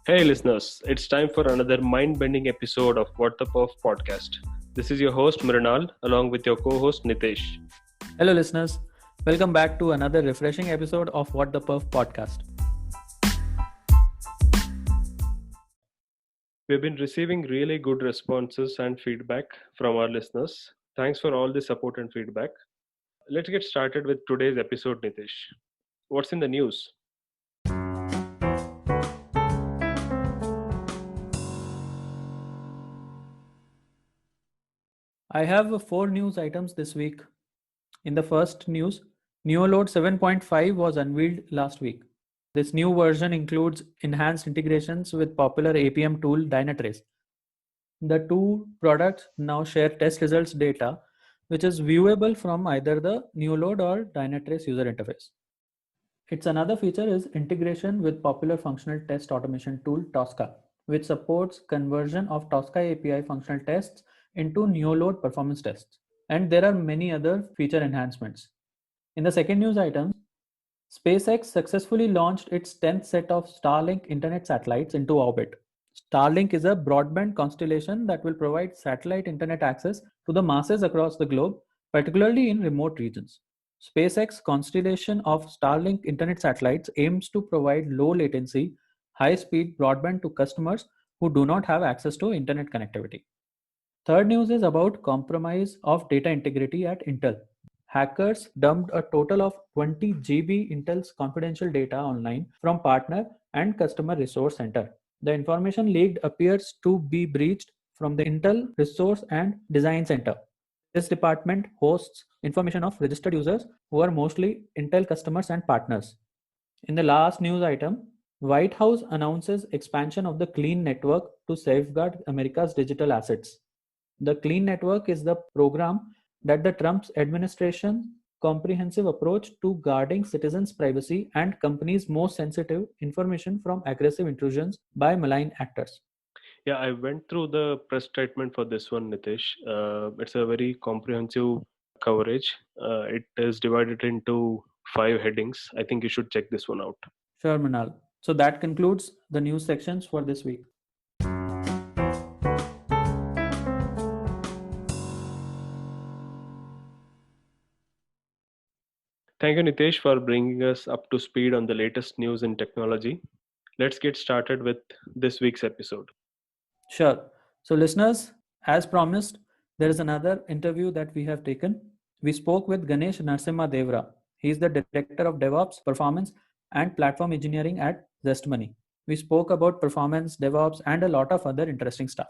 Hey listeners, it's time for another mind-bending episode of What the Perf podcast. This is your host Mrinal along with your co-host Nitesh. Hello, listeners. Welcome back to another refreshing episode of What the Perf podcast. We've been receiving really good responses and feedback from our listeners. Thanks for all the support and feedback. Let's get started with today's episode, Nitesh. What's in the news? I have four news items this week. In the first news, Neoload 7.5 was unveiled last week. This new version includes enhanced integrations with popular APM tool Dynatrace. The two products now share test results data, which is viewable from either the Neoload or Dynatrace user interface. Its another feature is integration with popular functional test automation tool Tosca, which supports conversion of Tosca API functional tests into Neoload performance tests. And there are many other feature enhancements. In the second news item, SpaceX successfully launched its 10th set of Starlink internet satellites into orbit. Starlink is a broadband constellation that will provide satellite internet access to the masses across the globe, particularly in remote regions. SpaceX constellation of Starlink internet satellites aims to provide low latency, high speed broadband to customers who do not have access to internet connectivity. Third news is about compromise of data integrity at Intel. Hackers dumped a total of 20 GB Intel's confidential data online from partner and customer resource center. The information leaked appears to be breached from the Intel Resource and Design Center. This department hosts information of registered users who are mostly Intel customers and partners. In the last news item, White House announces expansion of the Clean Network to safeguard America's digital assets. The Clean Network is the program that the Trump's administration comprehensive approach to guarding citizens' privacy and companies' most sensitive information from aggressive intrusions by malign actors. Yeah, I went through the press statement for this one, Nitesh. It's a very comprehensive coverage. It is divided into five headings. I think you should check this one out. Sure, Manal. So that concludes the news sections for this week. Thank you, Nitesh, for bringing us up to speed on the latest news in technology. Let's get started with this week's episode. Sure. So, listeners, as promised, there is another interview that we have taken. We spoke with Ganesh Narasimha Devra. He is the Director of DevOps, Performance, and Platform Engineering at Zestmoney. We spoke about performance, DevOps, and a lot of other interesting stuff.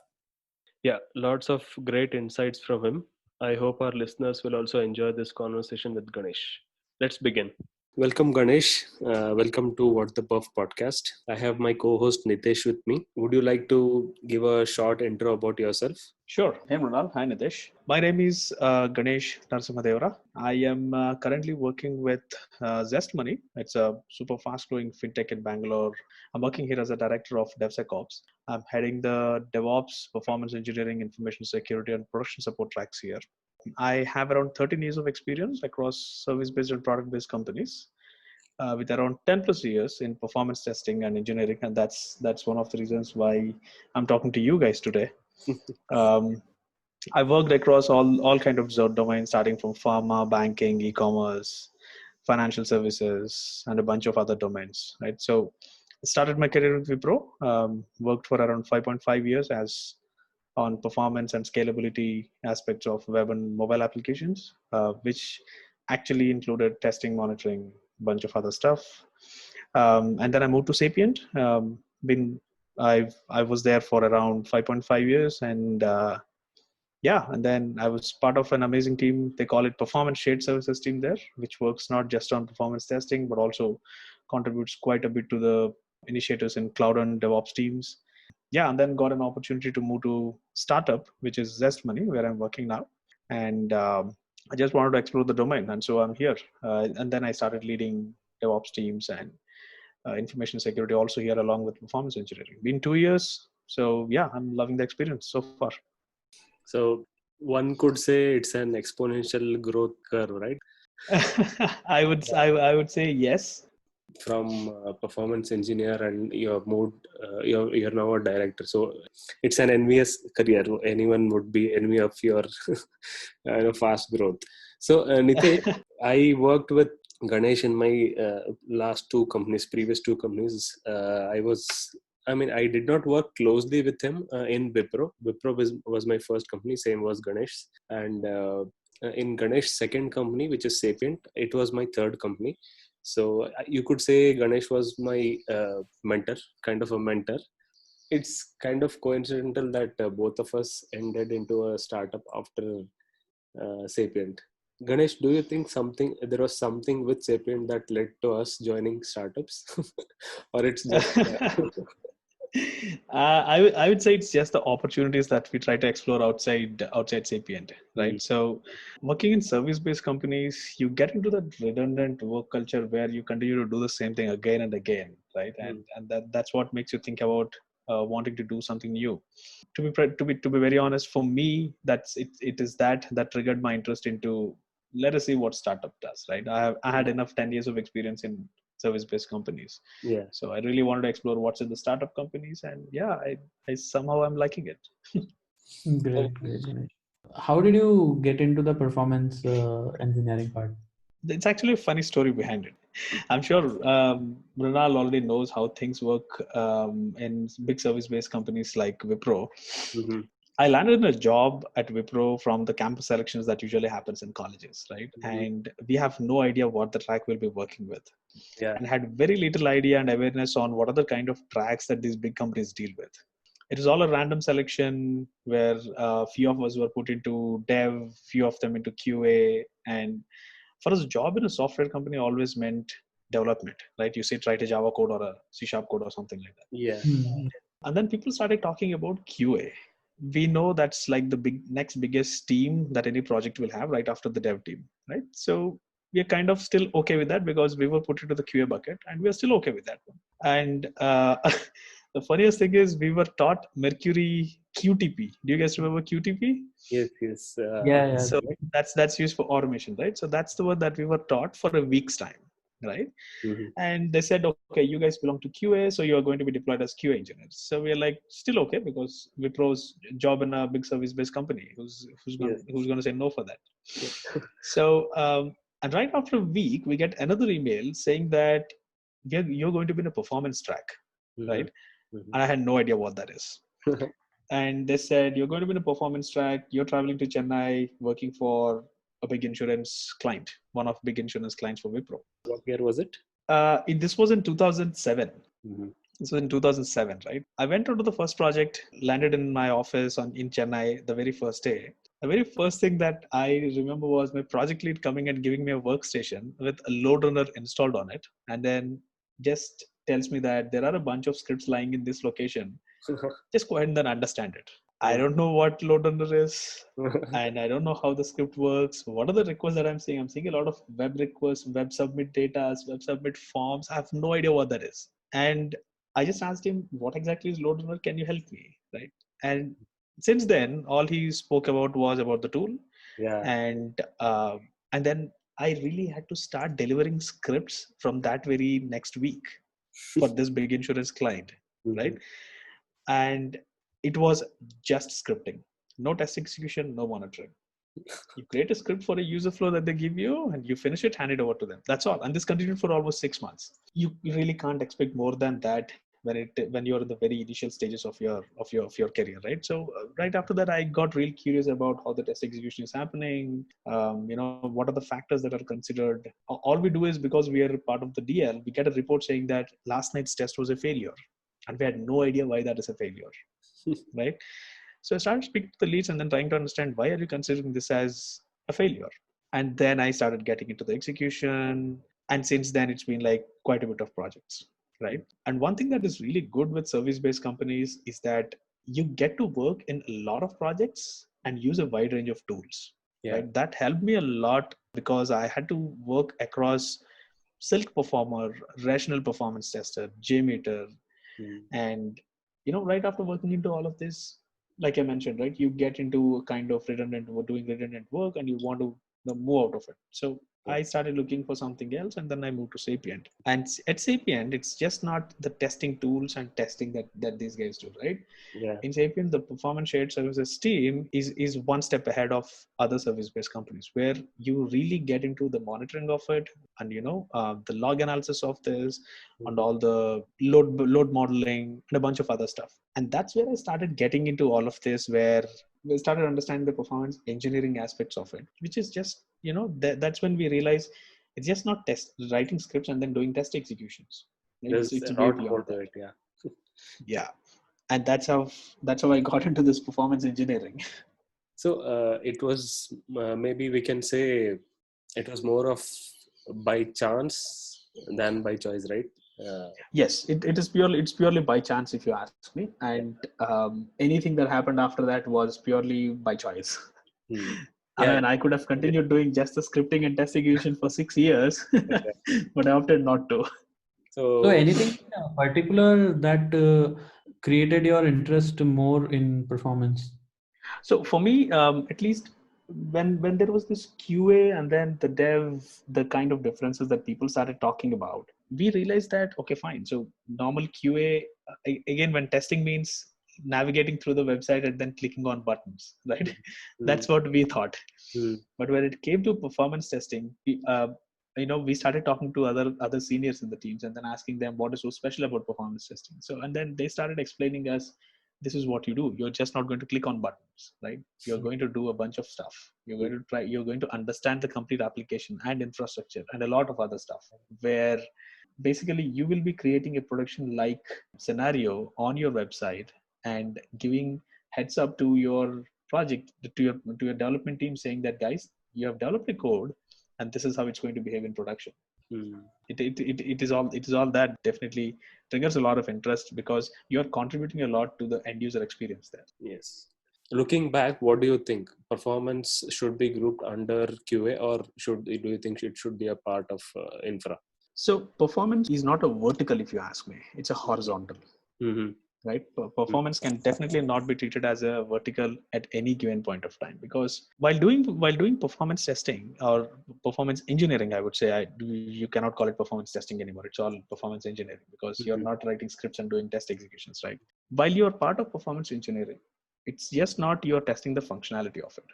Yeah, lots of great insights from him. I hope our listeners will also enjoy this conversation with Ganesh. Let's begin. Welcome, Ganesh. Welcome to What the Puff podcast. I have my co host Nitesh with me. Would you like to give a short intro about yourself? Sure. Hey, Mrunal. Hi, Nitesh. My name is Ganesh Narasimhadevara. I am currently working with Zest Money. It's a super fast growing fintech in Bangalore. I'm working here as a director of DevSecOps. I'm heading the DevOps, performance engineering, information security, and production support tracks here. I have around 13 years of experience across service based and product based companies. With around 10 plus years in performance testing and engineering, and that's one of the reasons why I'm talking to you guys today. Um, I worked across all kind of domains, starting from pharma, banking, e-commerce, financial services, and a bunch of other domains. Right. So, I started my career with Wipro. Worked for around 5.5 years as on performance and scalability aspects of web and mobile applications, which actually included testing, monitoring, bunch of other stuff. And then I moved to Sapient. Been I was there for around 5.5 years, and yeah, and then I was part of an amazing team. They call it Performance Shared Services team there, which works not just on performance testing, but also contributes quite a bit to the initiatives in cloud and DevOps teams. Yeah, and then got an opportunity to move to startup, which is Zest Money, where I'm working now. And I just wanted to explore the domain, and so I'm here. And then I started leading DevOps teams and information security also here along with performance engineering. Been 2 years, so yeah, I'm loving the experience so far. So, one could say it's an exponential growth curve, right? I would say yes. from performance engineer, and you're moved. You're now a director. So it's an envious career. Anyone would be envy of your fast growth. So Nitesh, I worked with Ganesh in my previous two companies. I did not work closely with him in Wipro. Wipro was my first company, same was Ganesh. And in Ganesh's second company, which is Sapient, it was my third company. So you could say Ganesh was my mentor, kind of a mentor. It's kind of coincidental that both of us ended into a startup after Sapient. Ganesh, do you think there was something with Sapient that led to us joining startups, or it's just? I would say it's just the opportunities that we try to explore outside Sapient, right? So, working in service-based companies, you get into that redundant work culture where you continue to do the same thing again and again, right? And that's what makes you think about wanting to do something new. To be very honest, for me, it is that triggered my interest into, let us see what startup does, right? I had enough 10 years of experience in service-based companies. Yeah. So I really wanted to explore what's in the startup companies, and yeah, I somehow I'm liking it. Great, Ganesh. How did you get into the performance engineering part? It's actually a funny story behind it. I'm sure Mrinal already knows how things work in big service-based companies like Wipro. Mm-hmm. I landed in a job at Wipro from the campus selections that usually happens in colleges, right? Mm-hmm. And we have no idea what the track we'll be working with, Yeah. and had very little idea and awareness on what are the kind of tracks that these big companies deal with. It was all a random selection where a few of us were put into dev, few of them into QA, and for us, a job in a software company always meant development, right? You sit, write a Java code or a C# code or something like that. Yeah. And then people started talking about QA. We know that's like the next biggest team that any project will have right after the dev team, right? So we are kind of still okay with that because we were put into the QA bucket, and we are still okay with that one. And the funniest thing is we were taught Mercury QTP. Do you guys remember QTP? Yes. Yeah. So that's used for automation, right? So that's the word that we were taught for a week's time, right? Mm-hmm. And they said, okay, you guys belong to QA, so you are going to be deployed as QA engineers. So we're like, still okay, because Wipro's job in a big service-based company. Who's going to say no for that? So and right after a week, we get another email saying that you're going to be in a performance track, right? Mm-hmm. And I had no idea what that is. And they said, you're going to be in a performance track. You're traveling to Chennai, working for a big insurance client, one of big insurance clients for Wipro. What year was it? This was in 2007. Mm-hmm. This was in 2007, right? I went onto the first project, landed in my office in Chennai the very first day. The very first thing that I remember was my project lead coming and giving me a workstation with a load runner installed on it, and then just tells me that there are a bunch of scripts lying in this location. Just go ahead and then understand it. I don't know what load runner is, and I don't know how the script works. What are the requests that I'm seeing? I'm seeing a lot of web requests, web submit data, web submit forms. I have no idea what that is. And I just asked him, what exactly is load runner? Can you help me? Right. And since then, all he spoke about was about the tool. Yeah. And then I really had to start delivering scripts from that very next week for this big insurance client, right? And it was just scripting, no test execution, no monitoring. You create a script for a user flow that they give you, and you finish it, hand it over to them. That's all. And this continued for almost 6 months. You really can't expect more than that when you're in the very initial stages of your career, right? So right after that, I got real curious about how the test execution is happening. What are the factors that are considered? All we do is, because we are part of the DL, we get a report saying that last night's test was a failure, and we had no idea why that is a failure, right? So I started speaking to the leads and then trying to understand, why are you considering this as a failure? And then I started getting into the execution. And since then, it's been like quite a bit of projects, right? And one thing that is really good with service-based companies is that you get to work in a lot of projects and use a wide range of tools, right? That helped me a lot because I had to work across Silk Performer, Rational Performance Tester, JMeter, and right after working into all of this, like I mentioned, right, you get into a kind of doing redundant work, and you want to move out of it. So I started looking for something else, and then I moved to Sapient. And at Sapient, it's just not the testing tools and testing that these guys do, right? Yeah. In Sapient, the performance shared services team is one step ahead of other service-based companies, where you really get into the monitoring of it, and the log analysis of this, and all the load modeling and a bunch of other stuff. And that's where I started getting into all of this, where we started understanding the performance engineering aspects of it, which is just that's when we realize it's just not writing scripts and then doing test executions. There's It's a way lot beyond more to that. it. Yeah. Yeah, and that's how I got into this performance engineering. So it was maybe we can say it was more of by chance than by choice, right? Yes, it's purely by chance, if you ask me, and anything that happened after that was purely by choice. Hmm. I Yeah. mean, I could have continued doing just the scripting and test execution for 6 years, Exactly. but I opted not to. So anything particular that created your interest more in performance? So for me, at least when there was this QA and then the dev, the kind of differences that people started talking about, we realized that okay, fine. So normal QA again, when testing means navigating through the website and then clicking on buttons, right? That's what we thought. But when it came to performance testing, we started talking to other seniors in the teams and then asking them what is so special about performance testing. So and then they started explaining us, this is what you do. You're just not going to click on buttons, right? You're going to do a bunch of stuff. You're going to understand the complete application and infrastructure and a lot of other stuff, where basically you will be creating a production like scenario on your website and giving heads up to your project, to your development team, saying that guys, you have developed a code and this is how it's going to behave in production. It is all that definitely triggers a lot of interest, because you're contributing a lot to the end user experience there. Yes. Looking back, what do you think? Performance should be grouped under QA, or do you think it should be a part of infra? So performance is not a vertical, if you ask me. It's a horizontal. Right? Performance can definitely not be treated as a vertical at any given point of time, because while doing performance testing or performance engineering, I would say you cannot call it performance testing anymore. It's all performance engineering, because you're not writing scripts and doing test executions, right? While you're part of performance engineering, it's just not you're testing the functionality of it,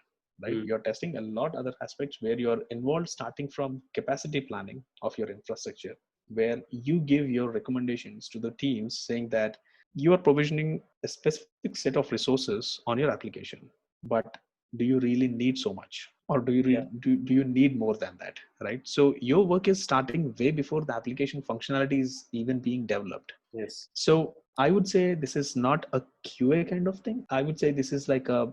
right? You're testing a lot other aspects where you're involved, starting from capacity planning of your infrastructure, where you give your recommendations to the teams saying that you are provisioning a specific set of resources on your application, but do you really need so much, or do you need more than that, right? So your work is starting way before the application functionality is even being developed. Yes. So I would say this is not a QA kind of thing. I would say this is like a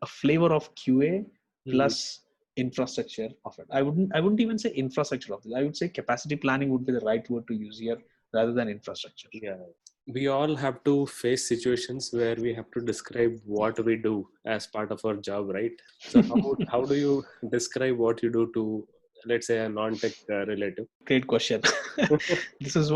flavor of QA plus infrastructure of it. I wouldn't even say infrastructure of it. I would say capacity planning would be the right word to use here, rather than infrastructure. Yeah. We all have to face situations where we have to describe what we do as part of our job, right? So how do you describe what you do to, let's say, a non-tech relative? Great question. This is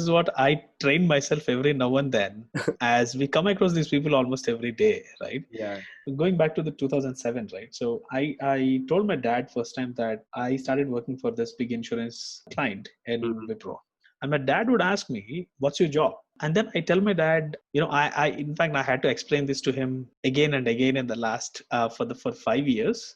what I train myself every now and then, as we come across these people almost every day, right? Yeah. Going back to the 2007, right? So I told my dad first time that I started working for this big insurance client in Wipro. And my dad would ask me, what's your job? And then I tell my dad, I in fact, I had to explain this to him again and again in the last, for 5 years,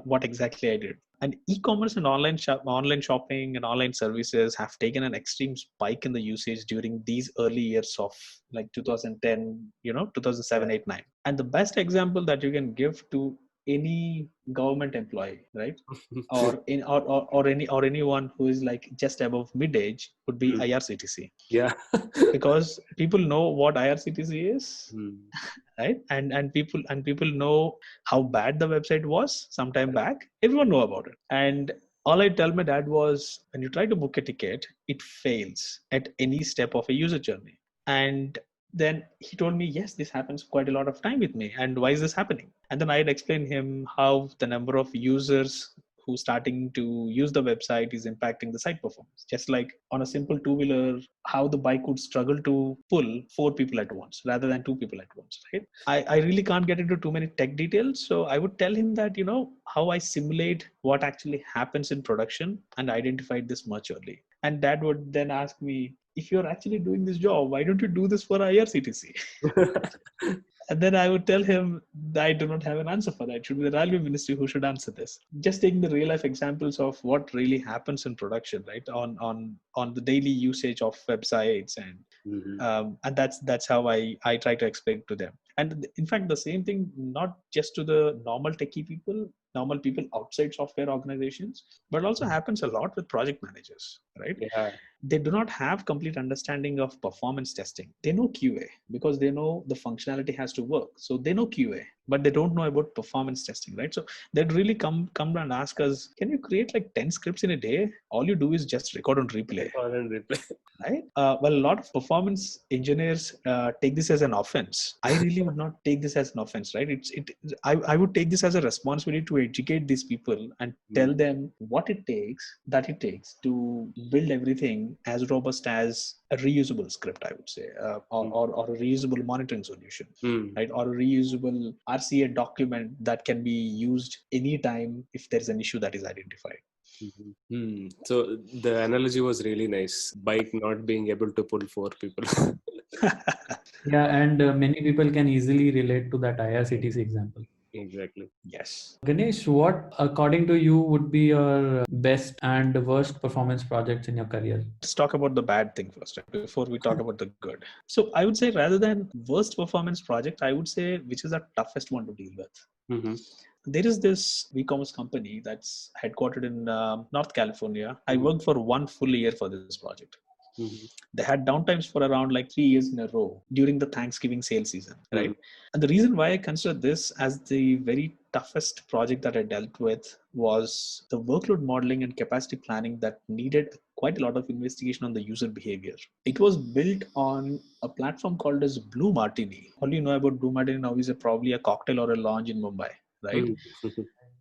what exactly I did. And e-commerce and online shopping and online services have taken an extreme spike in the usage during these early years of like 2010, 2007, 8, 9. And the best example that you can give to any government employee, right? or anyone who is like just above mid-age would be IRCTC. Yeah. Because people know what IRCTC is, right? And people know how bad the website was sometime back. Everyone know about it. And all I tell my dad was, when you try to book a ticket, it fails at any step of a user journey. And then he told me, yes, this happens quite a lot of time with me. And why is this happening? And then I had explained him how the number of users who's starting to use the website is impacting the site performance. Just like on a simple two-wheeler, how the bike would struggle to pull 4 people at once rather than 2 people at once, right? I really can't get into too many tech details. So I would tell him that, how I simulate what actually happens in production and identified this much early. And dad would then ask me, if you're actually doing this job, why don't you do this for IRCTC? And then I would tell him that I do not have an answer for that. It should be the railway ministry who should answer this. Just taking the real life examples of what really happens in production, right? On the daily usage of websites and that's how I try to explain to them. And in fact, the same thing, not just to the normal people outside software organizations, but also happens a lot with project managers, right? Yeah. They do not have complete understanding of performance testing. They know QA because they know the functionality has to work. So they know QA, but they don't know about performance testing, right? So they'd really come and ask us, can you create like 10 scripts in a day? All you do is just record and replay. Right? Well, a lot of performance engineers take this as an offense. I really would not take this as an offense, right? I would take this as a responsibility to educate these people and tell them what it takes to build everything as robust as a reusable script, I would say, or a reusable monitoring solution, right? Or a reusable RCA document that can be used anytime if there's an issue that is identified. So the analogy was really nice. Bike not being able to pull 4 people. Yeah, and many people can easily relate to that IRCTC example. Exactly. Yes. Ganesh, what according to you would be your best and worst performance projects in your career? Let's talk about the bad thing first, right, before we talk about the good. So I would say rather than worst performance project, I would say which is the toughest one to deal with. There is this e-commerce company that's headquartered in North California. I worked for 1 full year for this project. They had downtimes for around like 3 years in a row during the Thanksgiving sale season, right? And the reason why I consider this as the very toughest project that I dealt with was the workload modeling and capacity planning that needed quite a lot of investigation on the user behavior. It was built on a platform called as Blue Martini. All you know about Blue Martini now is probably a cocktail or a lounge in Mumbai, right?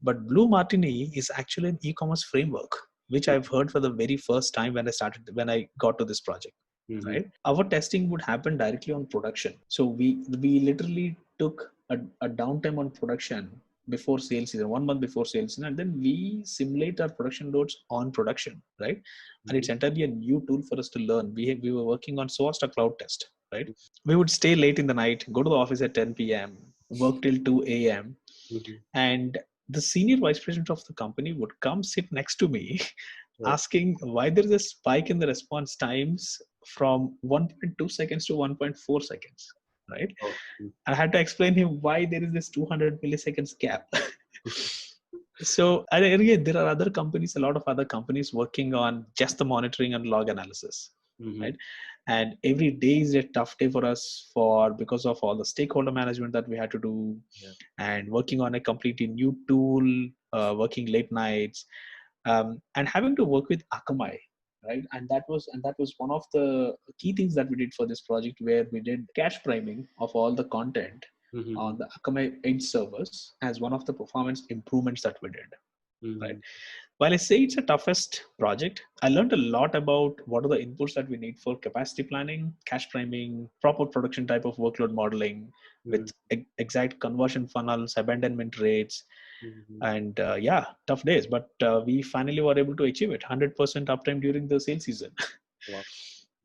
But Blue Martini is actually an e-commerce framework, which I've heard for the very first time when I got to this project. Right? Our testing would happen directly on production. So we literally took a downtime on production before sales season, 1 month before sales season, and then we simulate our production loads on production, right? And it's entirely a new tool for us to learn. We were working on Soasta Cloud Test, right? We would stay late in the night, go to the office at 10 p.m., work till 2 a.m. And the senior vice president of the company would come sit next to me asking why there is a spike in the response times from 1.2 seconds to 1.4 seconds, right? I had to explain him why there is this 200 milliseconds gap. So again, there are a lot of other companies working on just the monitoring and log analysis, right? And every day is a tough day for us because of all the stakeholder management that we had to do, and working on a completely new tool, working late nights, and having to work with Akamai, right? And that was one of the key things that we did for this project, where we did cache priming of all the content on the Akamai edge servers as one of the performance improvements that we did, right? While I say it's a toughest project, I learned a lot about what are the inputs that we need for capacity planning, cache priming, proper production type of workload modeling with exact conversion funnels, abandonment rates, and tough days. But we finally were able to achieve it, 100% uptime during the sales season. Wow.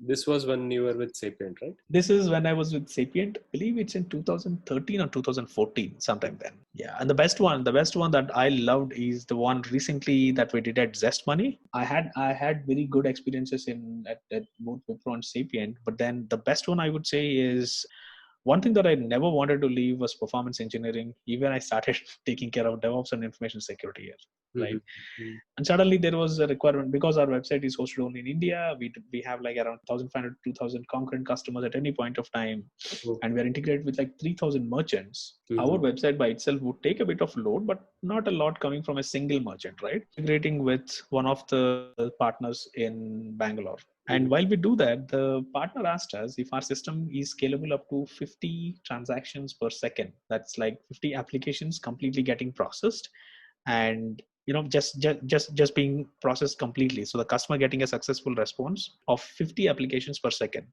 This was when you were with Sapient, right? This is when I was with Sapient. I believe it's in 2013 or 2014, sometime then. Yeah, and the best one that I loved is the one recently that we did at Zest Money. I had very good experiences at both Wipro and Sapient, but then the best one I would say is one thing that I never wanted to leave was performance engineering. Even I started taking care of DevOps and information security here, right? And suddenly there was a requirement, because our website is hosted only in India. We have like around 1,500 to 2,000 concurrent customers at any point of time, and we are integrated with like 3,000 merchants. Our website by itself would take a bit of load, but not a lot coming from a single merchant, right? Integrating with one of the partners in Bangalore. And while we do that, the partner asked us if our system is scalable up to 50 transactions per second. That's like 50 applications completely getting processed. And just being processed completely. So the customer getting a successful response of 50 applications per second,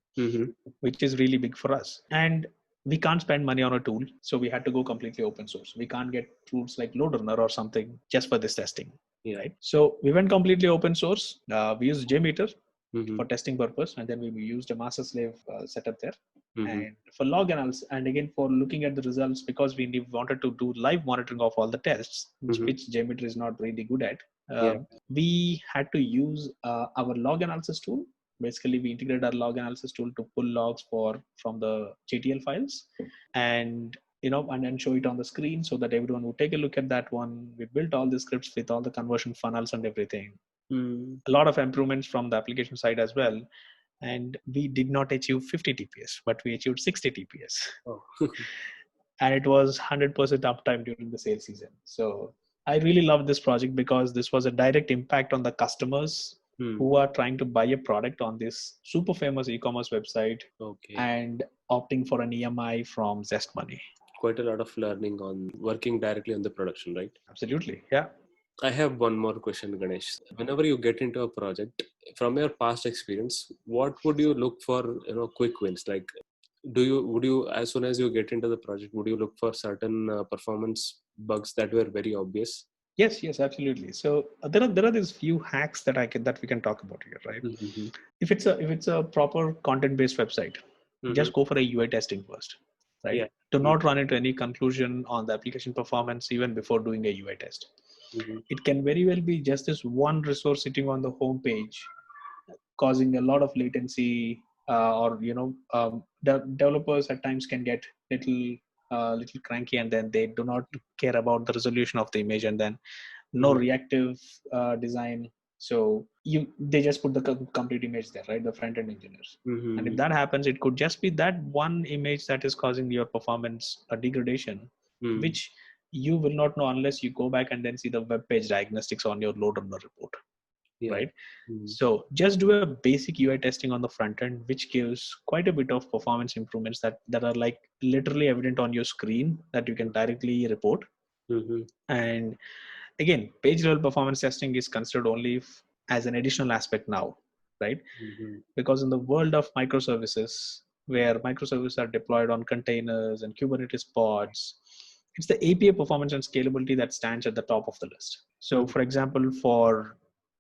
which is really big for us. And we can't spend money on a tool, so we had to go completely open source. We can't get tools like LoadRunner or something just for this testing. Yeah. Right? So we went completely open source. We used JMeter Mhm. for testing purpose, and then we used a master slave setup there. Mhm. And for log analysis, and again for looking at the results, because we wanted to do live monitoring of all the tests, which JMeter is not really good at. Yeah. We had to use our log analysis tool. Basically, we integrated our log analysis tool to pull logs from the JTL files, and and then show it on the screen so that everyone would take a look at that one. We built all the scripts with all the conversion funnels and everything. A lot of improvements from the application side as well. And we did not achieve 50 TPS, but we achieved 60 TPS. Oh. And it was 100% uptime during the sales season. So I really love this project because this was a direct impact on the customers who are trying to buy a product on this super famous e-commerce website. Okay. And opting for an EMI from Zest Money. Quite a lot of learning on working directly on the production, right? Absolutely. Yeah. I have one more question, Ganesh. Whenever you get into a project, from your past experience, what would you look for, quick wins? Like, would you, as soon as you get into the project, would you look for certain performance bugs that were very obvious? Yes, absolutely. So there are these few hacks that we can talk about here, right? Mm-hmm. If it's a proper content-based website, just go for a UI testing first, right? Yeah. Do not run into any conclusion on the application performance even before doing a UI test. It can very well be just this one resource sitting on the home page causing a lot of latency, or developers at times can get little cranky, and then they do not care about the resolution of the image, and then no reactive design. So they just put the complete image there, right? The front end engineers. And if that happens, it could just be that one image that is causing your performance a degradation, which you will not know unless you go back and then see the web page diagnostics on your LoadRunner report. Yeah. Right? So just do a basic UI testing on the front end, which gives quite a bit of performance improvements that are like literally evident on your screen that you can directly report. And again, page level performance testing is considered only as an additional aspect now, right? Because in the world of microservices, where microservices are deployed on containers and Kubernetes pods, it's the API performance and scalability that stands at the top of the list. So for example, for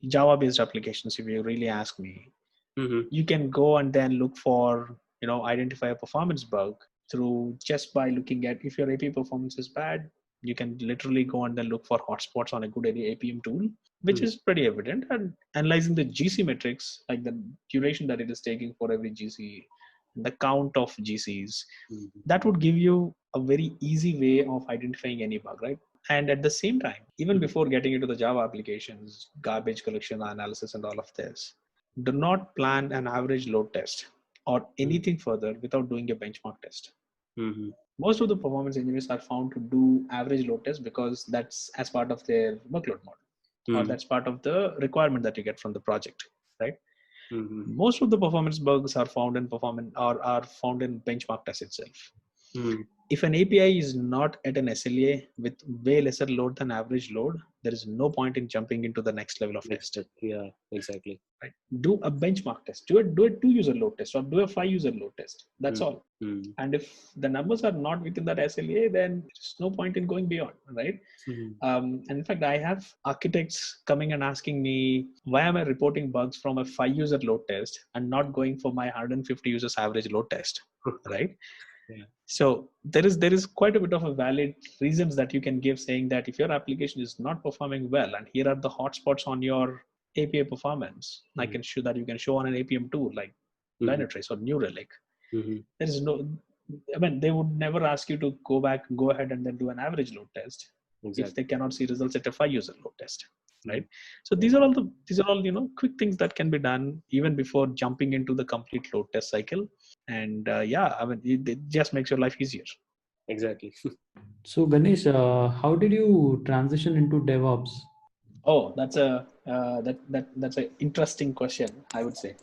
Java based applications, if you really ask me, you can go and then look for, identify a performance bug through just by looking at, if your API performance is bad, you can literally go and then look for hotspots on a good APM tool, which is pretty evident, and analyzing the GC metrics, like the duration that it is taking for every GC, the count of GCs, that would give you a very easy way of identifying any bug, right? And at the same time, even before getting into the Java applications, garbage collection analysis and all of this, do not plan an average load test or anything further without doing a benchmark test. Most of the performance engineers are found to do average load test because that's as part of their workload model, or that's part of the requirement that you get from the project, right? Most of the performance bugs are found in benchmark test itself. If an API is not at an SLA with way lesser load than average load, there is no point in jumping into the next level of test. Yeah, exactly. Right? Do a benchmark test, do a 2-user load test, or do a 5-user load test. That's all. And if the numbers are not within that SLA, then there's no point in going beyond, right? And in fact, I have architects coming and asking me, why am I reporting bugs from a 5-user load test and not going for my 150 users average load test, right? Yeah. So there is quite a bit of a valid reasons that you can give, saying that if your application is not performing well, and here are the hotspots on your API performance, I can show that you can show on an APM tool like Dynatrace or New Relic. There is no, they would never ask you to go ahead and then do an average load test if they cannot see results at a 5-user load test, right? So these are all quick things that can be done even before jumping into the complete load test cycle. And it just makes your life easier. Exactly. So Ganesh, how did you transition into DevOps? Oh, that's an interesting question, I would say.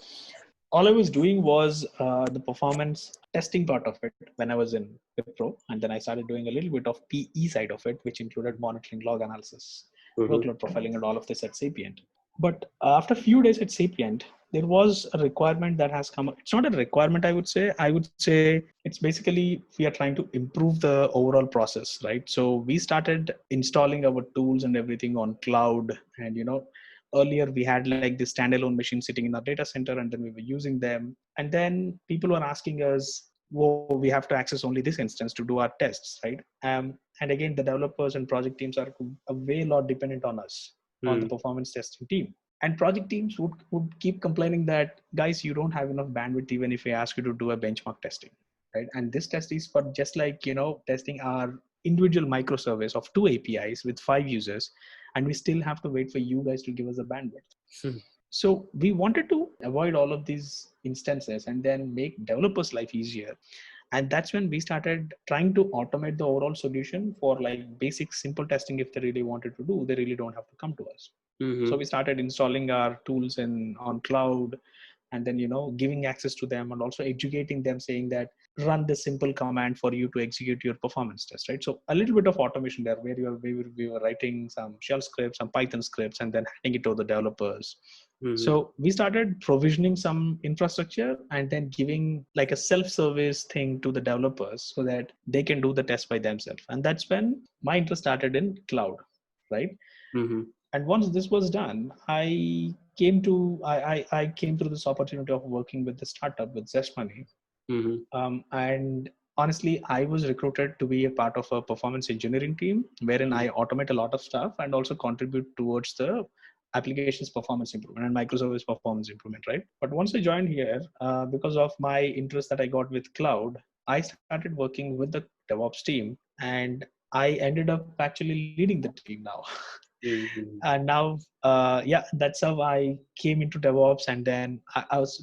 All I was doing was the performance testing part of it when I was in Wipro, and then I started doing a little bit of PE side of it, which included monitoring, log analysis, workload profiling and all of this at Sapient. But after a few days at Sapient, there was a requirement that has come up. It's not a requirement, I would say. I would say it's basically we are trying to improve the overall process, right? So we started installing our tools and everything on cloud. And, earlier we had like this standalone machine sitting in our data center, and then we were using them. And then people were asking us, whoa, we have to access only this instance to do our tests, right? And again, the developers and project teams are a way lot dependent on us, on the performance testing team. And project teams would keep complaining that, guys, you don't have enough bandwidth even if we ask you to do a benchmark testing, right? And this test is for just like, testing our individual microservice of 2 APIs with 5 users, and we still have to wait for you guys to give us a bandwidth. So we wanted to avoid all of these instances and then make developers' life easier. And that's when we started trying to automate the overall solution for like basic simple testing. If they really wanted to do, they really don't have to come to us. So we started installing our tools on cloud, and then giving access to them, and also educating them, saying that run this simple command for you to execute your performance test, right? So a little bit of automation there, where we were writing some shell scripts, some Python scripts, and then handing it to the developers. So we started provisioning some infrastructure and then giving like a self-service thing to the developers so that they can do the test by themselves. And that's when my interest started in cloud, right? And once this was done, I came through this opportunity of working with the startup with Zestmoney. And honestly, I was recruited to be a part of a performance engineering team, wherein I automate a lot of stuff and also contribute towards the applications performance improvement and microservice performance improvement, right? But once I joined here, because of my interest that I got with cloud, I started working with the DevOps team, and I ended up actually leading the team now. And now, that's how I came into DevOps, and then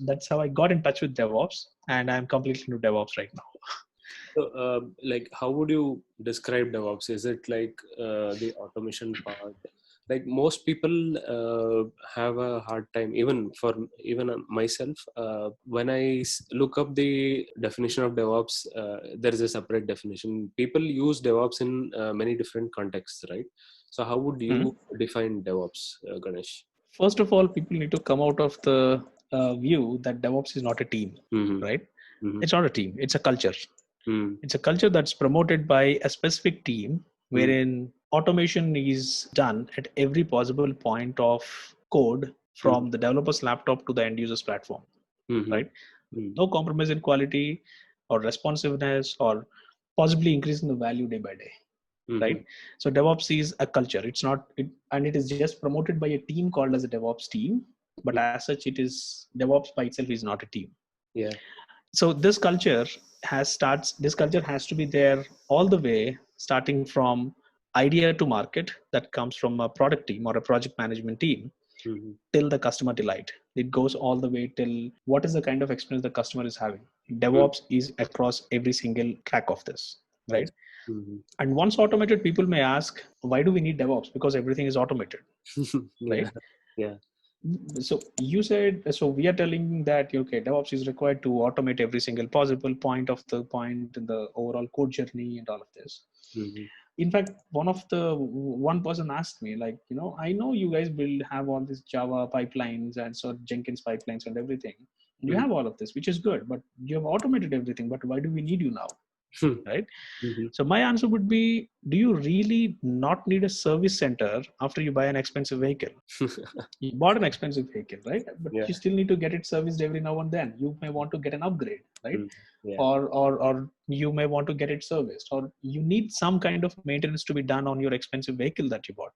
that's how I got in touch with DevOps, and I'm completely into DevOps right now. So, how would you describe DevOps? Is it like the automation part? Like most people have a hard time, even myself. When I look up the definition of DevOps, there is a separate definition. People use DevOps in many different contexts, right? So how would you define DevOps, Ganesh? First of all, people need to come out of the view that DevOps is not a team, right? It's not a team. It's a culture. It's a culture that's promoted by a specific team, wherein automation is done at every possible point of code, from the developer's laptop to the end user's platform, right? No compromise in quality or responsiveness, or possibly increasing the value day by day. Right? So DevOps is a culture. It's not, and it is just promoted by a team called as a DevOps team. But as such, DevOps by itself is not a team. Yeah. So this culture has to be there all the way, starting from idea to market, that comes from a product team or a project management team, till the customer delight. It goes all the way till what is the kind of experience the customer is having. DevOps is across every single track of this, right? And once automated, people may ask, why do we need DevOps? Because everything is automated, right? Yeah. So you said, so we are telling that, okay, DevOps is required to automate every single possible point in the overall code journey and all of this. In fact, one person asked me, like, I know you guys will have all these Java pipelines and so Jenkins pipelines and everything. You have all of this, which is good, but you have automated everything. But why do we need you now? Right? So my answer would be, do you really not need a service center after you buy an expensive vehicle? You bought an expensive vehicle, right? But you still need to get it serviced every now and then. You may want to get an upgrade, right? Or you may want to get it serviced, or you need some kind of maintenance to be done on your expensive vehicle that you bought.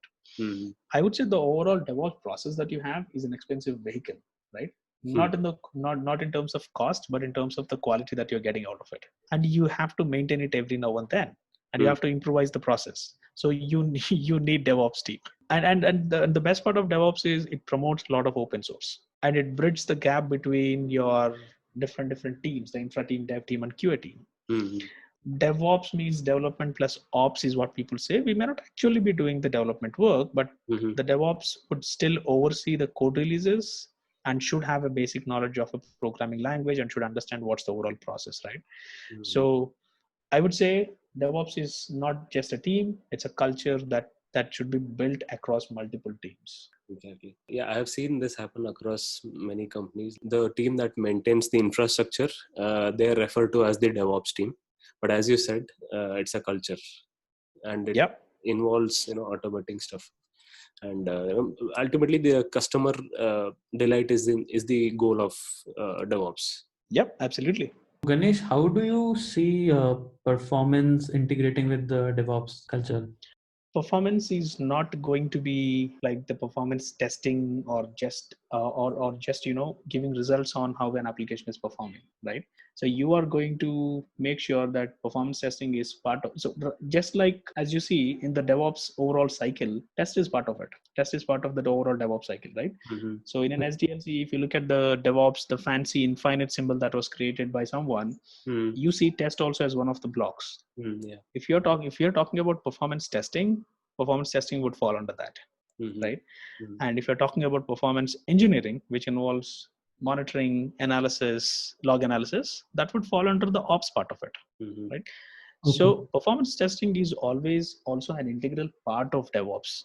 I would say the overall DevOps process that you have is an expensive vehicle, right? Not in terms of cost, but in terms of the quality that you're getting out of it. And you have to maintain it every now and then, and you have to improvise the process. So you need DevOps team. And the best part of DevOps is it promotes a lot of open source, and it bridges the gap between your different teams, the infra team, dev team, and QA team. DevOps means development plus ops is what people say. We may not actually be doing the development work, but the DevOps would still oversee the code releases and should have a basic knowledge of a programming language and should understand what's the overall process, right? So I would say DevOps is not just a team, it's a culture that that should be built across multiple teams. Exactly. Yeah, I have seen this happen across many companies. The team that maintains the infrastructure, they are referred to as the DevOps team. But as you said, it's a culture, and it Yep. involves automating stuff. And ultimately, the customer delight is the goal of DevOps. Yep, absolutely. Ganesh, how do you see performance integrating with the DevOps culture? Performance is not going to be like the performance testing or just just giving results on how an application is performing, right? So you are going to make sure that performance testing is part of, so just like as you see in the DevOps overall cycle, test is part of it. Test is part of the overall DevOps cycle, right? Mm-hmm. So in an SDLC, if you look at the DevOps, the fancy infinite symbol that was created by someone, you see test also as one of the blocks. Yeah. If you're talking about performance testing would fall under that, right? And if you're talking about performance engineering, which involves monitoring, analysis, log analysis, that would fall under the ops part of it, right? So performance testing is always also an integral part of DevOps.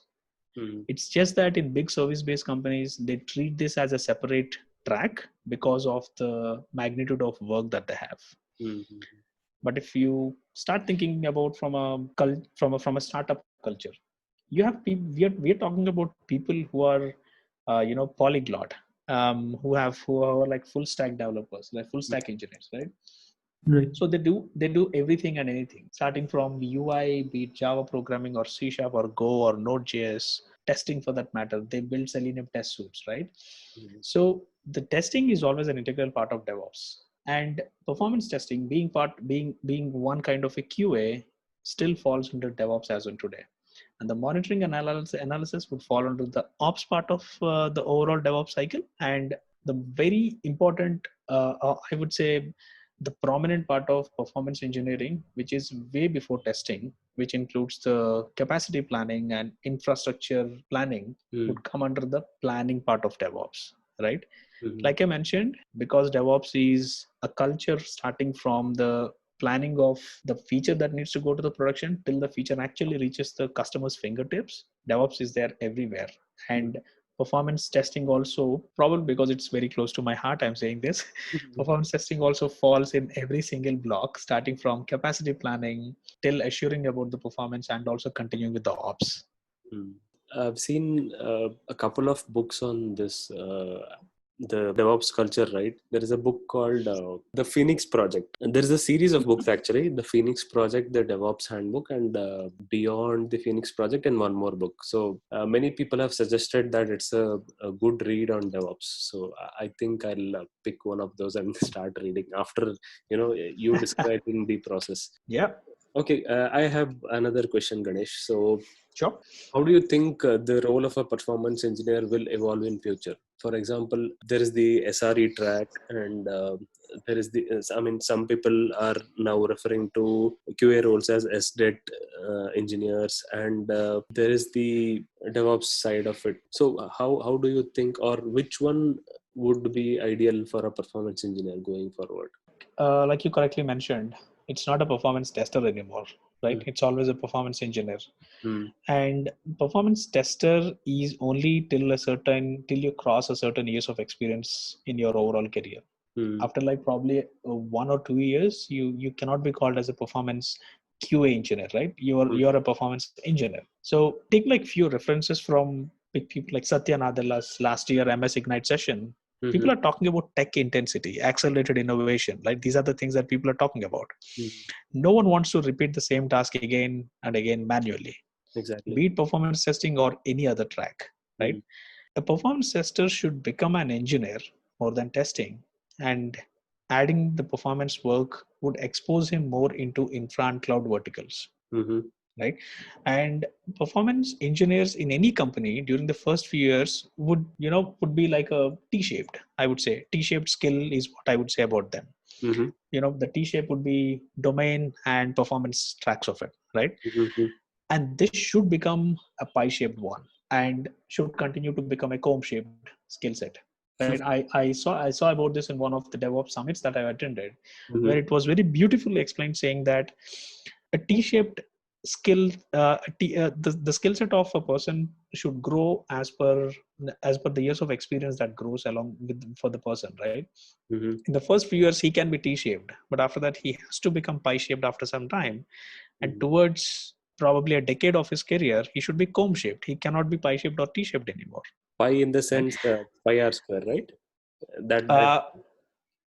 It's just that in big service-based companies, they treat this as a separate track because of the magnitude of work that they have. But if you start thinking about from a startup culture, you have people. We are talking about people who are, polyglot, who are like full stack developers, like full stack engineers, right? Right. So they do everything and anything, starting from UI, be it Java programming or C# or Go or Node.js, testing for that matter. They build Selenium test suites, right? So the testing is always an integral part of DevOps. And performance testing being one kind of a QA still falls under DevOps as on today. And the monitoring and analysis would fall under the ops part of the overall DevOps cycle. And the very important, I would say, the prominent part of performance engineering, which is way before testing, which includes the capacity planning and infrastructure planning, would come under the planning part of DevOps, right? Like I mentioned, because DevOps is a culture starting from the planning of the feature that needs to go to the production till the feature actually reaches the customer's fingertips, DevOps is there everywhere. And performance testing also, probably because it's very close to my heart, I'm saying this, performance testing also falls in every single block, starting from capacity planning till assuring about the performance and also continuing with the ops. I've seen a couple of books on this, the DevOps culture, right? There is a book called The Phoenix Project. And there's a series of books actually, The Phoenix Project, The DevOps Handbook, and Beyond the Phoenix Project, and one more book. So many people have suggested that it's a good read on DevOps. So I think I'll pick one of those and start reading after, you describing the process. Yeah. Okay, I have another question, Ganesh. So, sure. How do you think the role of a performance engineer will evolve in future? For example, there is the SRE track, and there is some people are now referring to QA roles as SDET engineers, and there is the DevOps side of it. So, how do you think, or which one would be ideal for a performance engineer going forward? Like you correctly mentioned, it's not a performance tester anymore, right? It's always a performance engineer. And performance tester is only till you cross a certain years of experience in your overall career. After like probably 1 or 2 years, you cannot be called as a performance QA engineer, right? You're a performance engineer. So take like few references from big people like Satya Nadella's last year MS Ignite session. People are talking about tech intensity, accelerated innovation. Like these are the things that people are talking about. No one wants to repeat the same task again and again manually. Exactly. Be it performance testing or any other track, right? A performance tester should become an engineer more than testing, and adding the performance work would expose him more into infra and cloud verticals. Right? And performance engineers in any company during the first few years would be like a T-shaped, I would say. T-shaped skill is what I would say about them. The T-shape would be domain and performance tracks of it, right? And this should become a pie-shaped one and should continue to become a comb-shaped skill set. Right? I saw about this in one of the DevOps summits that I attended, where it was very beautifully explained, saying that a T-shaped the skill set of a person should grow as per the years of experience that grows along with for the person, right? Mm-hmm. In the first few years he can be T-shaped, but after that he has to become pie-shaped after some time, and Mm-hmm. towards probably a decade of his career he should be comb-shaped. He cannot be pie-shaped or T-shaped anymore, Pi in the right? sense pi r square, right? That. uh,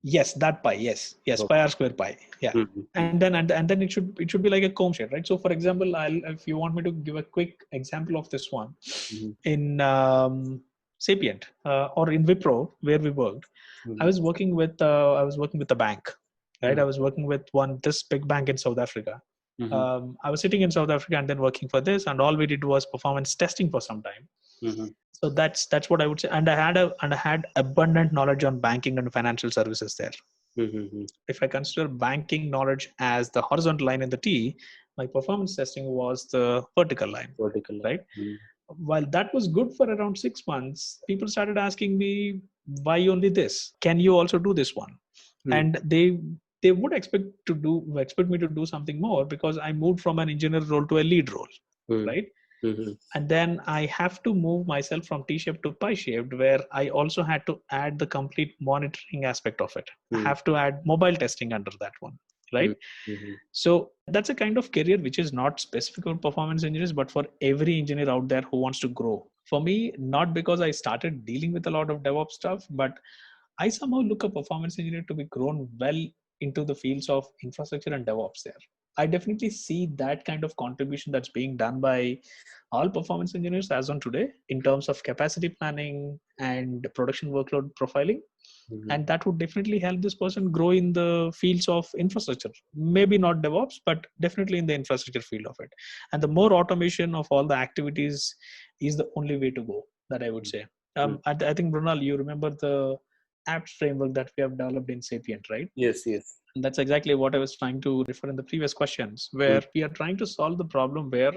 yes, that pi, yes, pi Okay. r square pi, yeah. Mm-hmm. And then it should be like a comb shape, right? So for example, if you want me to give a quick example of this one, Mm-hmm. in Sapient, or in Wipro where we worked, Mm-hmm. I was working with a bank, right? I Mm-hmm. was working with this big bank in South Africa. Mm-hmm. I was sitting in South Africa and then working for this, and all we did was performance testing for some time. Mm-hmm. So that's what I would say. And I had abundant knowledge on banking and financial services there. Mm-hmm. If I consider banking knowledge as the horizontal line in the T, my performance testing was the vertical line, Vertical line. right? Mm-hmm. While that was good for around 6 months, people started asking me, why only this? Can you also do this one? And they would expect me to do something more, because I moved from an engineer role to a lead role, right? Mm-hmm. And then I have to move myself from T-shaped to pie-shaped, where I also had to add the complete monitoring aspect of it. I have to add mobile testing under that one, right? Mm-hmm. So that's a kind of career which is not specific for performance engineers, but for every engineer out there who wants to grow. For me, not because I started dealing with a lot of DevOps stuff, but I somehow look a performance engineer to be grown well into the fields of infrastructure and DevOps there. I definitely see that kind of contribution that's being done by all performance engineers as on today in terms of capacity planning and production workload profiling. Mm-hmm. And that would definitely help this person grow in the fields of infrastructure. Maybe not DevOps, but definitely in the infrastructure field of it. And the more automation of all the activities is the only way to go, that I would say. I think, Brunal, you remember the apps framework that we have developed in Sapient, right? Yes, yes. And that's exactly what I was trying to refer in the previous questions, where we are trying to solve the problem where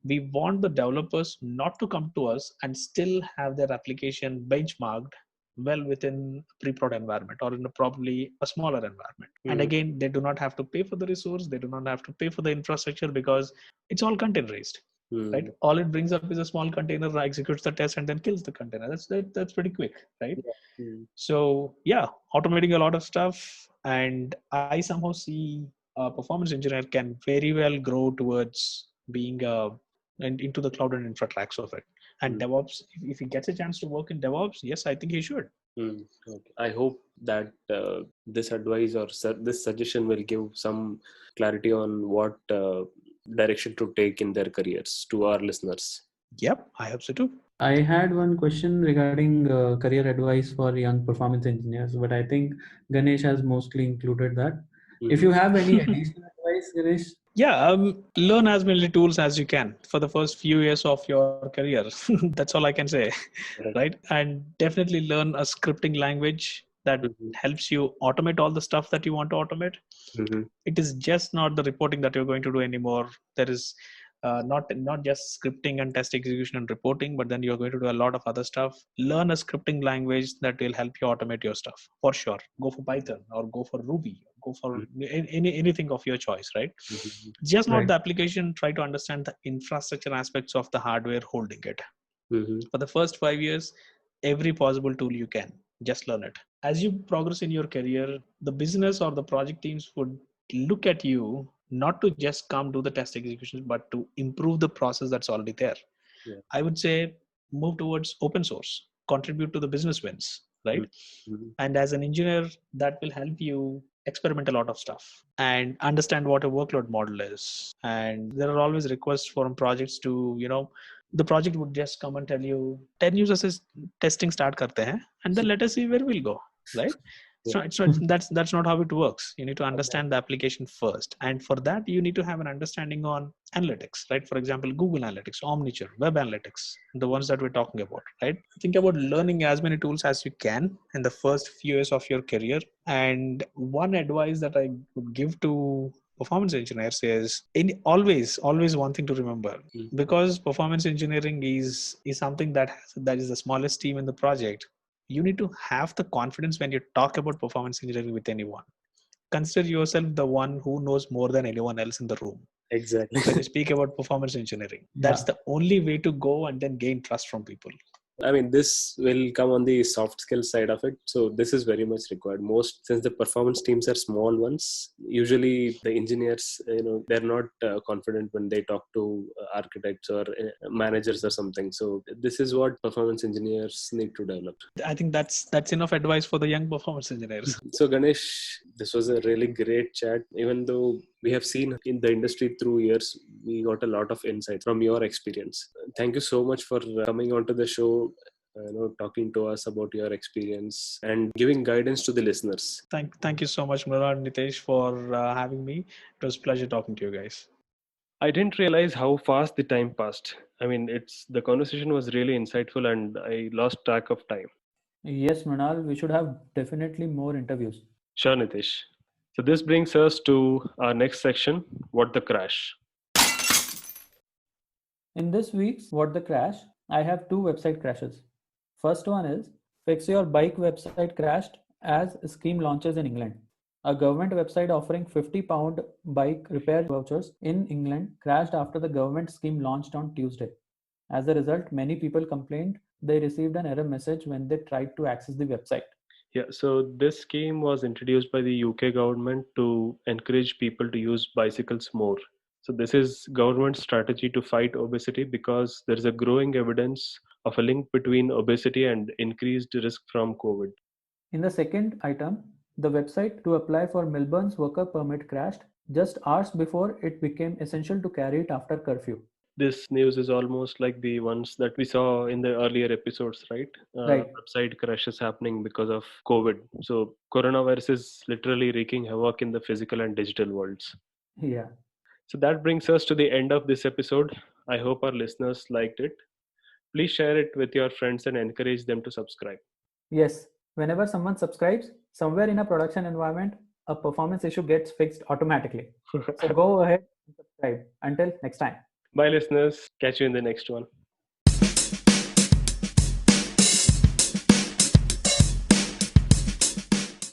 we want the developers not to come to us and still have their application benchmarked well within pre-prod environment, or in probably a smaller environment. And again, they do not have to pay for the resource, they do not have to pay for the infrastructure, because it's all containerized. Right? All it brings up is a small container, executes the test, and then kills the container. That's pretty quick, right? So yeah, automating a lot of stuff, and I somehow see a performance engineer can very well grow towards being and into the cloud and infra tracks of it. And DevOps, if he gets a chance to work in DevOps, yes, I think he should. Okay. I hope that this advice or this suggestion will give some clarity on what direction to take in their careers to our listeners. Yep, I hope so too. I had one question regarding career advice for young performance engineers, but I think Ganesh has mostly included that. If you have any additional advice, Ganesh? Yeah, learn as many tools as you can for the first few years of your career. That's all I can say, right? And definitely learn a scripting language that helps you automate all the stuff that you want to automate. It is just not the reporting that you're going to do anymore. There is not just scripting and test execution and reporting, but then you're going to do a lot of other stuff. Learn a scripting language that will help you automate your stuff, for sure. Go for Python or go for Ruby, go for anything of your choice, right? Just not the application. Try to understand the infrastructure aspects of the hardware holding it. For the first 5 years, every possible tool you can, just learn it. As you progress in your career, the business or the project teams would look at you not to just come do the test executions, but to improve the process that's already there. I would say move towards open source, contribute to the business wins, right? And as an engineer, that will help you experiment a lot of stuff and understand what a workload model is. And there are always requests from projects to, the project would just come and tell you 10 users is testing start karte hain, and then let us see where we'll go, right? That's not how it works. You need to understand the application first, and for that you need to have an understanding on analytics, right? For example, Google Analytics, Omniture, Web Analytics, the ones that we're talking about, right? Think about learning as many tools as you can in the first few years of your career. And one advice that I would give to performance engineers is always one thing to remember, because performance engineering is something that is the smallest team in the project. You need to have the confidence when you talk about performance engineering with anyone. Consider yourself the one who knows more than anyone else in the room. Exactly. when you speak about performance engineering. That's Yeah. the only way to go and then gain trust from people. I mean, this will come on the soft skill side of it. So this is very much required. Most, since the performance teams are small ones, usually the engineers, they're not confident when they talk to architects or managers or something. So this is what performance engineers need to develop. I think that's enough advice for the young performance engineers. So Ganesh, this was a really great chat. Even though we have seen in the industry through years, we got a lot of insight from your experience. Thank you so much for coming onto the show, talking to us about your experience and giving guidance to the listeners. Thank you so much, Murad and Nitesh, for having me. It was a pleasure talking to you guys. I didn't realize how fast the time passed. I mean, the conversation was really insightful and I lost track of time. Yes, Mrinal, we should have definitely more interviews. Sure, Nitish. So this brings us to our next section, What the Crash. In this week's What the Crash, I have two website crashes. First one is Fix Your Bike website crashed as scheme launches in England. A government website offering £50 bike repair vouchers in England crashed after the government scheme launched on Tuesday. As a result, many people complained they received an error message when they tried to access the website. Yeah, so this scheme was introduced by the UK government to encourage people to use bicycles more. So this is government's strategy to fight obesity because there is a growing evidence of a link between obesity and increased risk from COVID. In the second item, the website to apply for Melbourne's worker permit crashed just hours before it became essential to carry it after curfew. This news is almost like the ones that we saw in the earlier episodes, right? Right. Website crashes happening because of COVID. So coronavirus is literally wreaking havoc in the physical and digital worlds. Yeah. So that brings us to the end of this episode. I hope our listeners liked it. Please share it with your friends and encourage them to subscribe. Yes. Whenever someone subscribes, somewhere in a production environment, a performance issue gets fixed automatically. So go ahead and subscribe. Until next time. Bye, listeners. Catch you in the next one.